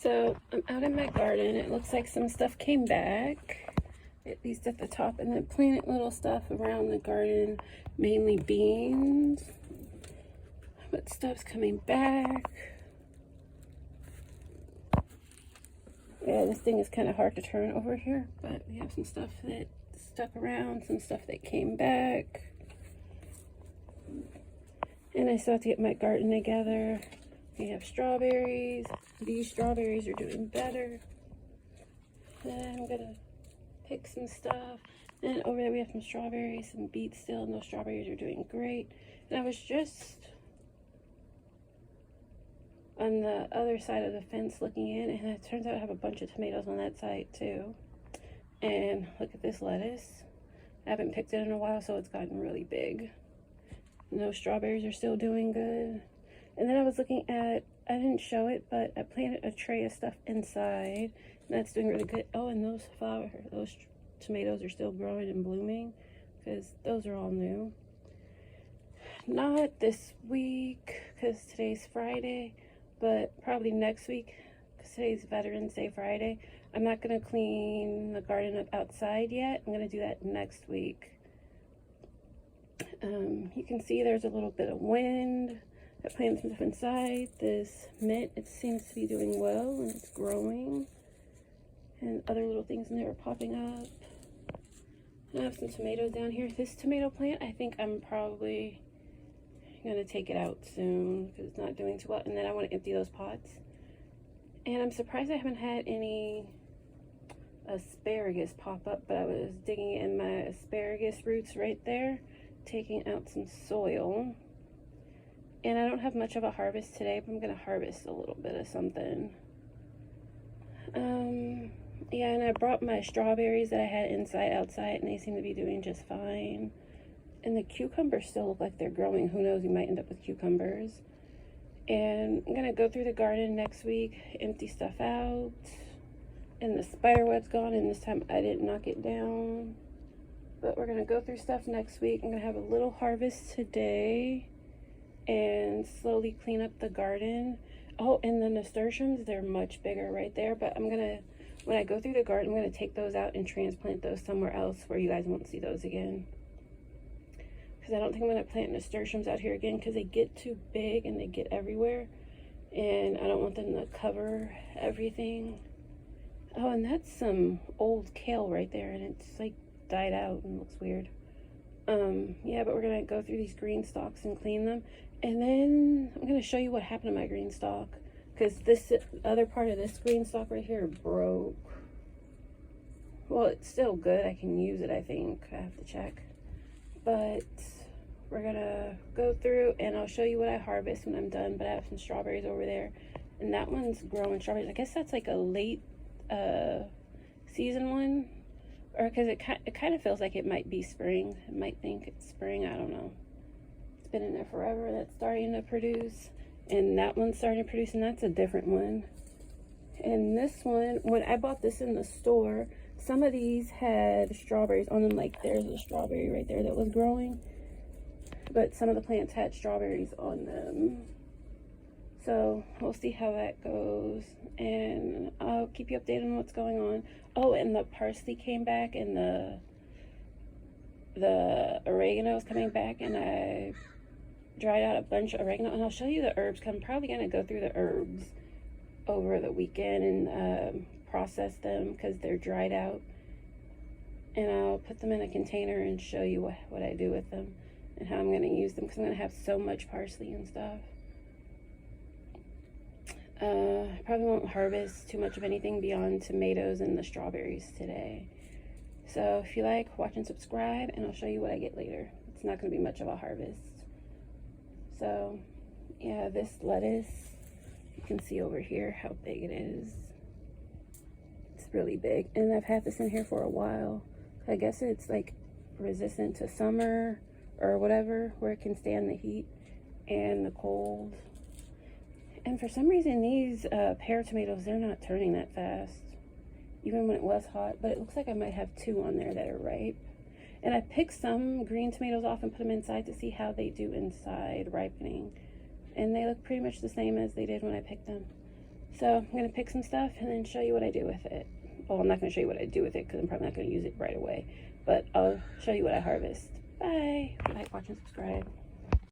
So I'm out in my garden. It looks like some stuff came back, at least at the top, and then planted little stuff around the garden, mainly beans. But stuff's coming back. Yeah, this thing is kind of hard to turn over here, but we have some stuff that stuck around, some stuff that came back. And I still have to get my garden together. We have strawberries. These strawberries are doing better. Then I'm gonna pick some stuff. And over there we have some strawberries, some beets still, and those strawberries are doing great. And I was just on the other side of the fence looking in, and it turns out I have a bunch of tomatoes on that side too. And look at this lettuce. I haven't picked it in a while, so it's gotten really big. And those strawberries are still doing good. And then I was looking at, I didn't show it, but I planted a tray of stuff inside, and that's doing really good. Oh, and those tomatoes are still growing and blooming, because those are all new. Not this week, because today's Friday, but probably next week, because today's Veterans Day Friday. I'm not going to clean the garden up outside yet. I'm going to do that next week. You can see there's a little bit of wind. I planted some stuff inside. This mint, it seems to be doing well, and it's growing. And other little things in there are popping up. I have some tomatoes down here. This tomato plant, I think I'm probably going to take it out soon because it's not doing too well. And then I want to empty those pots. And I'm surprised I haven't had any asparagus pop up, but I was digging in my asparagus roots right there, taking out some soil. And I don't have much of a harvest today, but I'm going to harvest a little bit of something. Yeah, and I brought my strawberries that I had outside, and they seem to be doing just fine. And the cucumbers still look like they're growing. Who knows, we might end up with cucumbers. And I'm going to go through the garden next week, empty stuff out. And the spider web's gone, and this time I didn't knock it down. But we're going to go through stuff next week. I'm going to have a little harvest today and slowly clean up the garden. Oh, and the nasturtiums, they're much bigger right there, but I'm gonna, when I go through the garden, I'm gonna take those out and transplant those somewhere else where you guys won't see those again. Because I don't think I'm gonna plant nasturtiums out here again because they get too big and they get everywhere, and I don't want them to cover everything. Oh, and that's some old kale right there, and it's like died out and looks weird. Yeah, but we're gonna go through these green stalks and clean them. And then I'm going to show you what happened to my green stalk, because this other part of this green stalk right here broke. Well, it's still good. I can use it, I think. I have to check. But we're going to go through and I'll show you what I harvest when I'm done. But I have some strawberries over there. And that one's growing strawberries. I guess that's like a late season one. Or because it kind of feels like it might be spring. It might think it's spring. I don't know. Been in there forever. That's starting to produce, and that one's starting to produce, and that's a different one. And this one, when I bought this in the store, some of these had strawberries on them. Like there's a strawberry right there that was growing, but some of the plants had strawberries on them. So we'll see how that goes, and I'll keep you updated on what's going on. Oh, and the parsley came back, and the oregano is coming back, and I dried out a bunch of oregano, and I'll show you the herbs. I'm probably going to go through the herbs over the weekend and process them because they're dried out, and I'll put them in a container and show you what I do with them and how I'm going to use them, because I'm going to have so much parsley and stuff. I probably won't harvest too much of anything beyond tomatoes and the strawberries today. So if you like, watch and subscribe, and I'll show you what I get later. It's not going to be much of a harvest. So, yeah, this lettuce, you can see over here how big it is. It's really big. And I've had this in here for a while. I guess it's like resistant to summer or whatever, where it can stand the heat and the cold. And for some reason, these pear tomatoes, they're not turning that fast, even when it was hot. But it looks like I might have two on there that are ripe. And I picked some green tomatoes off and put them inside to see how they do inside ripening. And they look pretty much the same as they did when I picked them. So I'm going to pick some stuff and then show you what I do with it. Well, I'm not going to show you what I do with it because I'm probably not going to use it right away. But I'll show you what I harvest. Bye. Like, watch, and subscribe.